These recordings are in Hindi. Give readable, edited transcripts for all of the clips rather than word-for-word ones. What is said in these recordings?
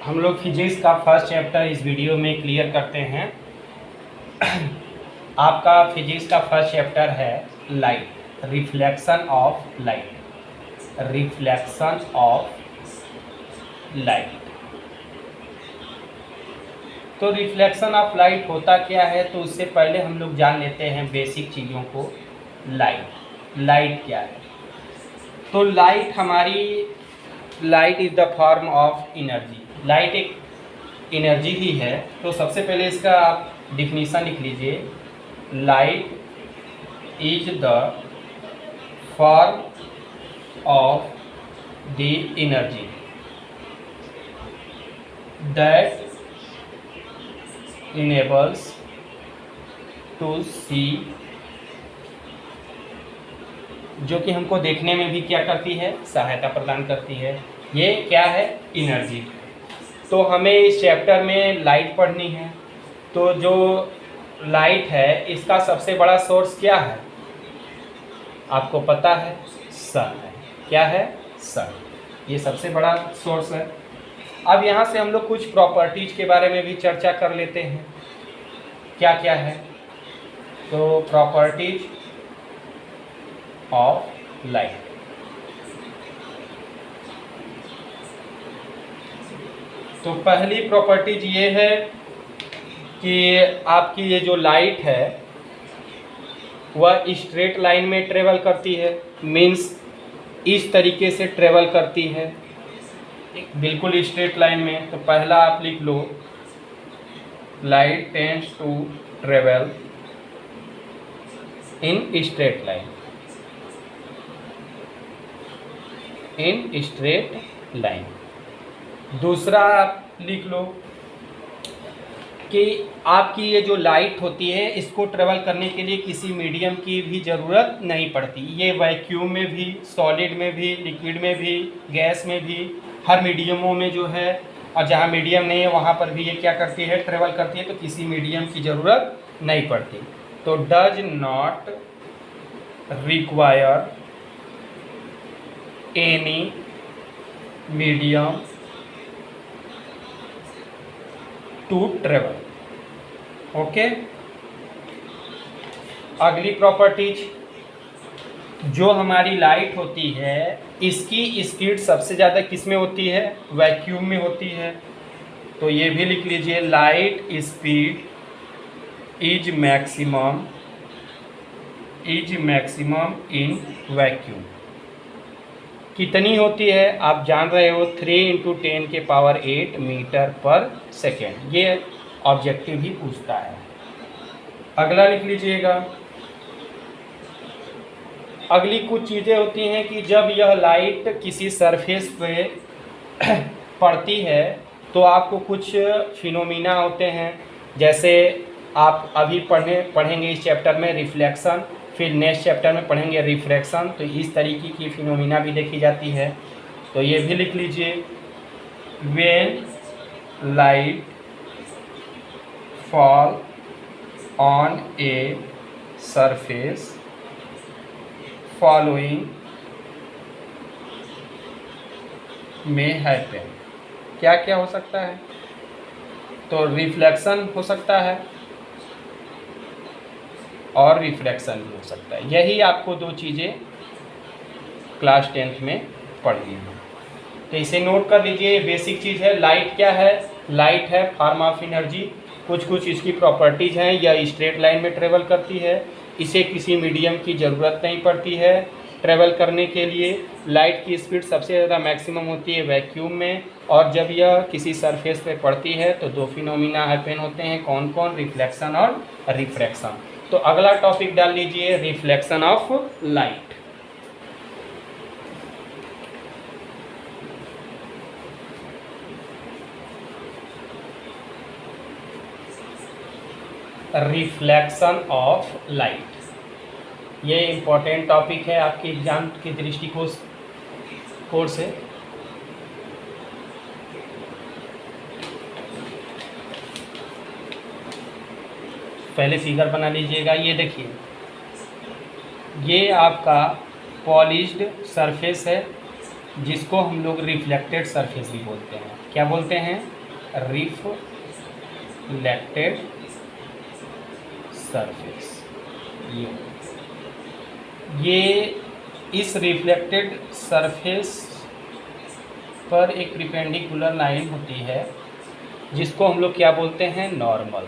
हम लोग फिजिक्स का फर्स्ट चैप्टर इस वीडियो में क्लियर करते हैं। आपका फिजिक्स का फर्स्ट चैप्टर है light, reflection of light, reflection of light. तो रिफ्लेक्शन ऑफ लाइट होता क्या है, तो उससे पहले हम लोग जान लेते हैं बेसिक चीज़ों को। लाइट क्या है? तो light is the form of energy. Light एक एनर्जी ही है। तो सबसे पहले इसका आप डिफिनीशन लिख लीजिए। Light is the form of the energy that enables to see, जो कि हमको देखने में भी क्या करती है, सहायता प्रदान करती है। ये क्या है? एनर्जी। तो हमें इस चैप्टर में लाइट पढ़नी है। तो जो लाइट है इसका सबसे बड़ा सोर्स क्या है? आपको पता है, सन है। क्या है? सन। ये सबसे बड़ा सोर्स है। अब यहाँ से हम लोग कुछ प्रॉपर्टीज के बारे में भी चर्चा कर लेते हैं। क्या क्या है? तो प्रॉपर्टीज ऑफ लाइट। तो पहली प्रॉपर्टीज ये है कि आपकी ये जो लाइट है वह स्ट्रेट लाइन में ट्रेवल करती है। मीन्स इस तरीके से ट्रेवल करती है, बिल्कुल स्ट्रेट लाइन में। तो पहला आप लिख लो, light tends to travel in straight line, in straight line. दूसरा आप लिख लो कि आपकी ये जो लाइट होती है इसको ट्रेवल करने के लिए किसी मीडियम की भी ज़रूरत नहीं पड़ती। ये वैक्यूम में भी, सॉलिड में भी, लिक्विड में भी, गैस में भी, हर मीडियमों में जो है, और जहाँ मीडियम नहीं है वहाँ पर भी ये क्या करती है? ट्रेवल करती है। तो किसी मीडियम की ज़रूरत नहीं पड़ती। तो does not require any medium to travel. Okay. अगली प्रॉपर्टीज, जो हमारी लाइट होती है इसकी स्पीड सबसे ज़्यादा किस में होती है? वैक्यूम में होती है। तो ये भी लिख लीजिए, light speed is maximum in vacuum. कितनी होती है आप जान रहे हो? 3 × 10⁸ मीटर पर सेकेंड। ये ऑब्जेक्टिव ही पूछता है। अगला लिख लीजिएगा। अगली कुछ चीज़ें होती हैं कि जब यह लाइट किसी सरफेस पे पड़ती है तो आपको कुछ फिनोमिना होते हैं। जैसे आप अभी पढ़ेंगे इस चैप्टर में रिफ्लेक्शन, फिर नेक्स्ट चैप्टर में पढ़ेंगे रिफ्रैक्शन। तो इस तरीके की फिनोमिना भी देखी जाती है। तो ये भी लिख लीजिए, when light fall on a surface following में हैपन। क्या क्या हो सकता है? तो रिफ्लेक्शन हो सकता है और रिफ्रैक्शन भी हो सकता है। यही आपको दो चीज़ें क्लास 10th में पढ़नी है। तो इसे नोट कर लीजिए। ये बेसिक चीज़ है। लाइट क्या है? लाइट है फॉर्म ऑफ एनर्जी। कुछ इसकी प्रॉपर्टीज़ हैं। यह स्ट्रेट लाइन में ट्रेवल करती है। इसे किसी मीडियम की ज़रूरत नहीं पड़ती है ट्रेवल करने के लिए। लाइट की स्पीड सबसे ज़्यादा मैक्सिमम होती है वैक्यूम में। और जब यह किसी सरफेस पे पड़ती है तो दो फिनोमिना हैपन होते हैं। कौन कौन? रिफ्लेक्शन और रिफ्रैक्शन। तो अगला टॉपिक डाल लीजिए, reflection of light. Reflection of light, ये इम्पोर्टेंट टॉपिक है आपके एग्जाम के दृष्टिकोण से। पहले फिगर बना लीजिएगा। ये देखिए, ये आपका पॉलिश्ड सरफेस है। जिसको हम लोग रिफ्लेक्टेड सरफेस भी बोलते हैं। क्या बोलते हैं? Reflected surface. ये इस रिफ्लेक्टेड सरफेस पर एक परपेंडिकुलर लाइन होती है जिसको हम लोग क्या बोलते हैं? नॉर्मल।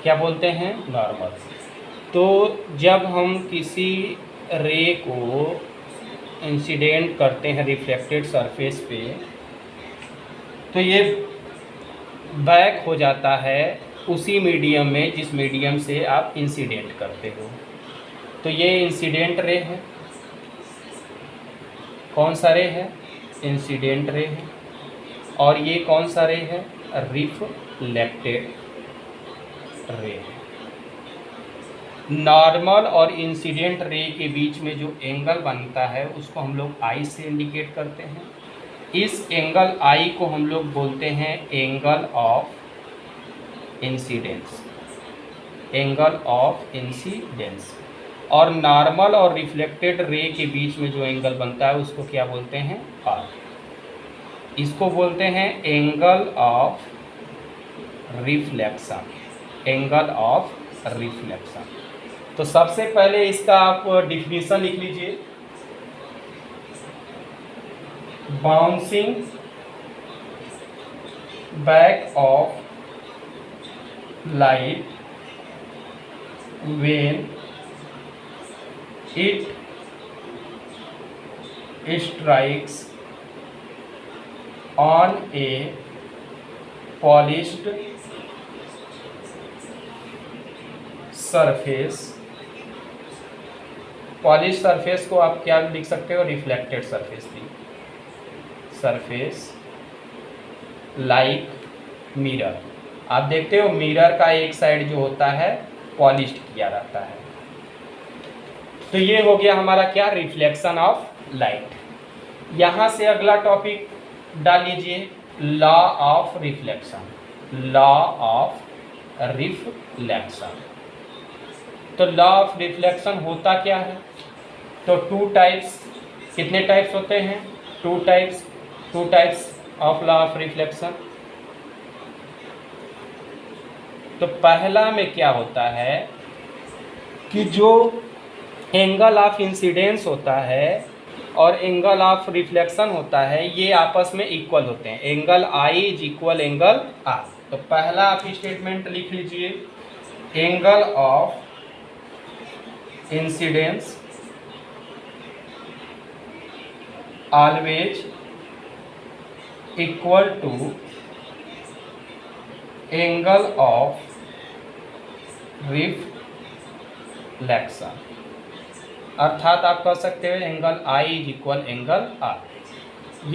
क्या बोलते हैं? नॉर्मल। तो जब हम किसी रे को इंसिडेंट करते हैं रिफ्लेक्टेड सरफेस पे, तो ये बैक हो जाता है उसी मीडियम में जिस मीडियम से आप इंसिडेंट करते हो। तो ये इंसिडेंट रे है। कौन सा रे है? इंसिडेंट रे है। और ये कौन सा रे है? रिफ्लेक्टेड रे है। नॉर्मल और इंसिडेंट रे के बीच में जो एंगल बनता है उसको हम लोग आई से इंडिकेट करते हैं। इस एंगल आई को हम लोग बोलते हैं angle of incidence. Angle of incidence. और नॉर्मल और रिफ्लेक्टेड रे के बीच में जो एंगल बनता है उसको क्या बोलते हैं? आर। इसको बोलते हैं angle of reflection. Angle of reflection. तो सबसे पहले इसका आप डिफिनीशन लिख लीजिए। Bouncing back of light when it strikes on a polished surface। Polish surface को आप क्या लिख सकते हो? रिफ्लेक्टेड सरफेस भी। Surface like mirror. आप देखते हो मिरर का एक साइड जो होता है पॉलिश्ड किया रहता है। तो ये हो गया हमारा क्या? Reflection of light. यहाँ से अगला टॉपिक डाल लीजिए, law of reflection. Law of reflection. तो लॉ ऑफ रिफ्लेक्शन होता क्या है? तो टू टाइप्स। कितने टाइप्स होते हैं? Two types of law of reflection. तो पहला में क्या होता है कि जो एंगल ऑफ इंसिडेंस होता है और एंगल ऑफ रिफ्लेक्शन होता है ये आपस में इक्वल होते हैं। Angle I is equal angle R. तो पहला आप स्टेटमेंट लिख लीजिए, angle of incidence always equal to angle of reflection. अर्थात आप कह सकते हो angle I is equal angle R.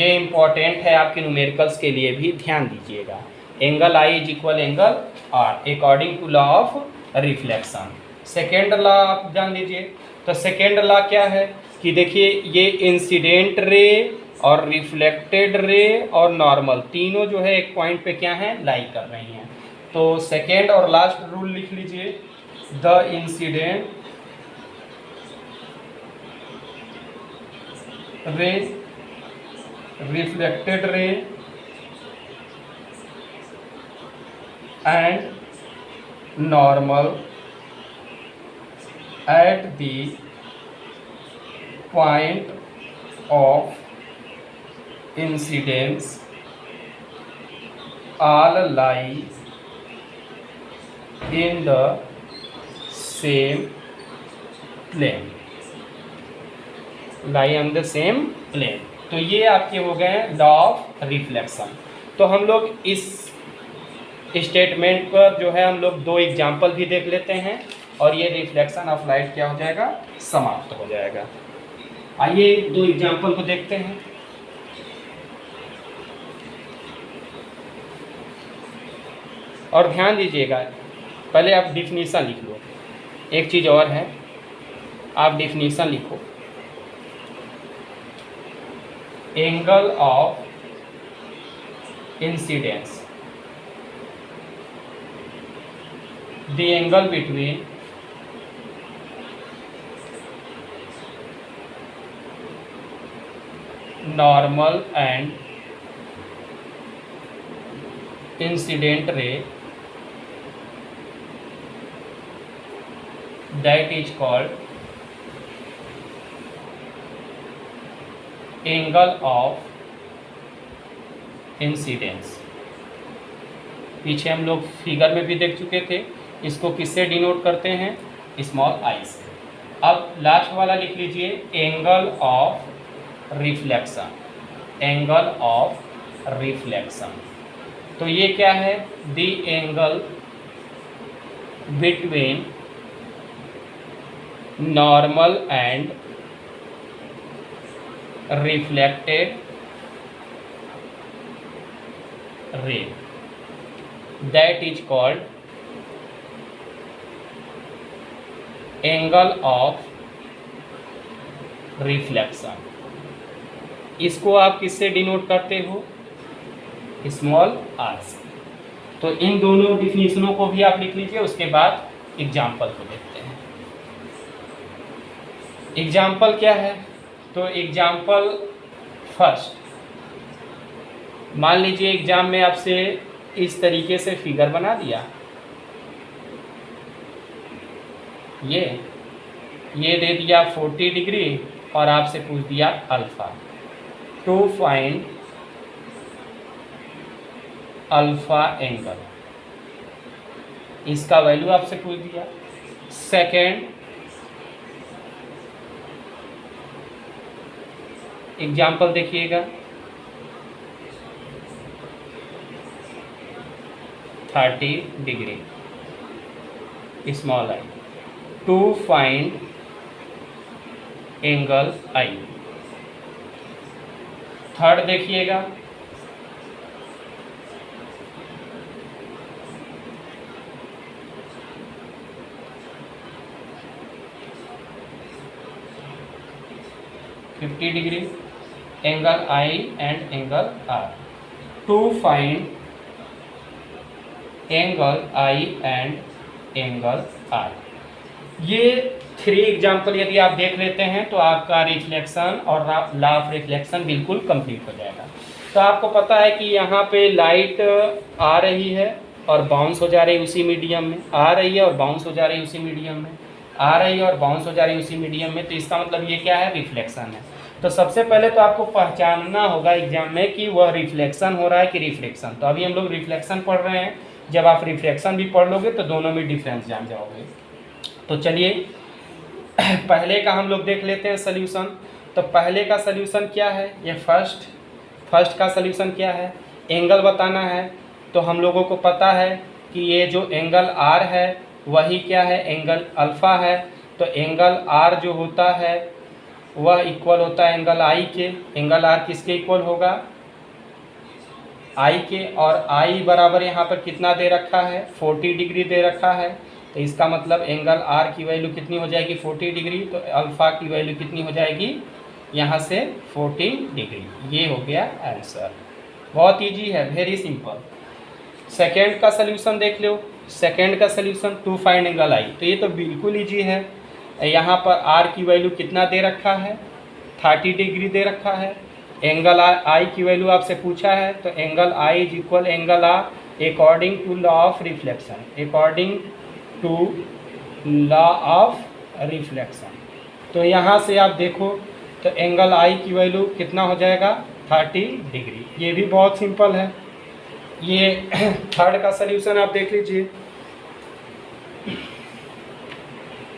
ये इंपॉर्टेंट है आपके न्यूमेरिकल्स के लिए भी, ध्यान दीजिएगा। Angle I is equal angle R according to law of reflection. Second law आप जान लीजिए। तो सेकेंड लॉ क्या है कि देखिए ये इंसिडेंट रे और रिफ्लेक्टेड रे और नॉर्मल तीनों जो है एक पॉइंट पे क्या है? लाई कर रही हैं। तो सेकेंड और लास्ट रूल लिख लीजिए, the incident ray, reflected ray and normal at the point of incidence all lie in the same plane। lie on the same plane। तो ये आपके हो गए लॉ ऑफ रिफ्लेक्शन। तो हम लोग इस स्टेटमेंट पर जो है हम लोग दो एग्जाम्पल भी देख लेते हैं और ये रिफ्लेक्शन ऑफ लाइट क्या हो जाएगा? समाप्त हो जाएगा। आइए दो एग्जाम्पल को देखते हैं। और ध्यान दीजिएगा, पहले आप डिफिनीशन लिख लो। एक चीज़ और है, आप डिफिनीशन लिखो, angle of incidence, the angle between normal and incident ray, that is called angle of incidence। पीछे हम लोग फिगर में भी देख चुके थे, इसको किससे डिनोट करते हैं, स्मॉल आई से। अब लास्ट वाला लिख लीजिए angle of reflection, angle of reflection. तो ये क्या है, the angle between normal and reflected ray, that is called angle of reflection. इसको आप किससे डिनोट करते हो, स्मॉल आर से। तो इन दोनों डिफिनीशनों को भी आप लिख लीजिए, उसके बाद एग्जाम्पल को देखते हैं। एग्जाम्पल क्या है, तो एग्जाम्पल फर्स्ट, मान लीजिए एग्जाम में आपसे इस तरीके से फिगर बना दिया, ये दे दिया 40 डिग्री और आपसे पूछ दिया alpha, to find alpha angle, इसका वैल्यू आपसे पूछ दिया। सेकेंड एग्जाम्पल देखिएगा, 30 degree small I, to find angle I. Third देखिएगा, fifty degree angle I and angle R, to find angle I and angle R. ये 3 एग्जाम्पल यदि आप देख लेते हैं तो आपका रिफ्लेक्शन और लॉ ऑफ रिफ्लेक्शन बिल्कुल कंप्लीट हो जाएगा। तो आपको पता है कि यहाँ पे लाइट आ रही है और बाउंस हो जा रही है उसी मीडियम में, आ रही है और बाउंस हो जा रही है उसी मीडियम में, आ रही है और बाउंस हो जा रही है उसी मीडियम में। तो इसका मतलब ये क्या है, रिफ्लेक्शन है। तो सबसे पहले तो आपको पहचानना होगा एग्जाम में कि वह रिफ्लेक्शन हो रहा है कि रिफ्लेक्शन। तो अभी हम लोग रिफ्लेक्शन पढ़ रहे हैं, जब आप रिफ्लेक्शन भी पढ़ लोगे तो दोनों में डिफरेंस जान जाओगे। तो चलिए पहले का हम लोग देख लेते हैं सल्यूशन। तो पहले का सल्यूशन क्या है, ये फर्स्ट का सल्यूशन क्या है, एंगल बताना है। तो हम लोगों को पता है कि ये जो एंगल आर है वही क्या है, एंगल अल्फ़ा है। तो एंगल आर जो होता है वह इक्वल होता है एंगल आई के। एंगल आर किसके इक्वल होगा, आई के। और आई बराबर यहाँ पर कितना दे रखा है, 40 डिग्री दे रखा है। तो इसका मतलब एंगल आर की वैल्यू कितनी हो जाएगी, 40 डिग्री। तो अल्फ़ा की वैल्यू कितनी हो जाएगी, यहाँ से 40 डिग्री। ये हो गया आंसर, बहुत इजी है, वेरी सिंपल। सेकेंड का सल्यूशन देख लो। सेकेंड का सल्यूशन टू फाइंड एंगल आई, तो ये तो बिल्कुल इजी है। यहाँ पर आर की वैल्यू कितना दे रखा है, 30 डिग्री दे रखा है। एंगल आई की वैल्यू आपसे पूछा है, तो angle I is equal angle R according to law of reflection, according to law of reflection. तो यहाँ से आप देखो तो एंगल आई की वैल्यू कितना हो जाएगा, 30 डिग्री। ये भी बहुत सिंपल है। ये थर्ड का सल्यूशन आप देख लीजिए।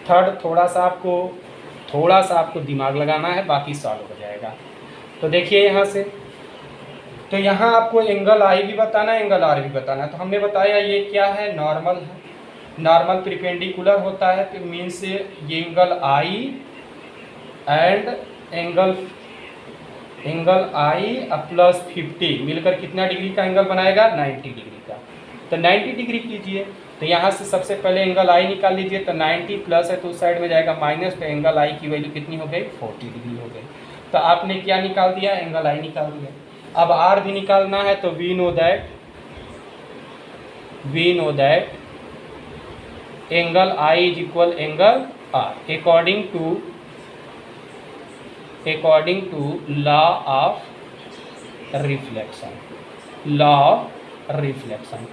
थर्ड थोड़ा सा आपको दिमाग लगाना है, बाकी सॉल्व हो जाएगा। तो देखिए यहाँ से, तो यहाँ आपको एंगल आई भी बताना है, एंगल आर भी बताना है। तो हमने बताया ये क्या है, नॉर्मल है। नॉर्मल परपेंडिकुलर होता है, तो मीन्स ये angle I and angle I plus 50 मिलकर कितना डिग्री का एंगल बनाएगा, 90 डिग्री का। तो 90 डिग्री कीजिए। तो यहाँ से सबसे पहले एंगल आई निकाल लीजिए। तो 90 प्लस है तो उस साइड में जाएगा माइनस, तो एंगल आई की वैल्यू कितनी हो गई, 40 डिग्री हो गई। तो आपने क्या निकाल दिया, एंगल आई निकाल दिया। अब आर भी निकालना है, तो we know that angle I is equal angle R according to law of reflection, law of reflection.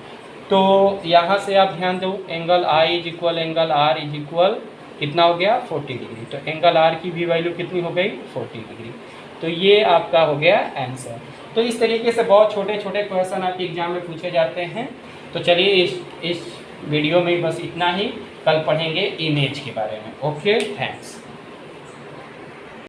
तो यहाँ से आप ध्यान दो, angle I is equal angle R is equal कितना हो गया 40 डिग्री। तो एंगल आर की भी वैल्यू कितनी हो गई 40 डिग्री। तो ये आपका हो गया आंसर। तो इस तरीके से बहुत छोटे छोटे क्वेश्चन आपके एग्जाम में पूछे जाते हैं। तो चलिए इस वीडियो में बस इतना ही, कल पढ़ेंगे इमेज के बारे में। Okay, thanks.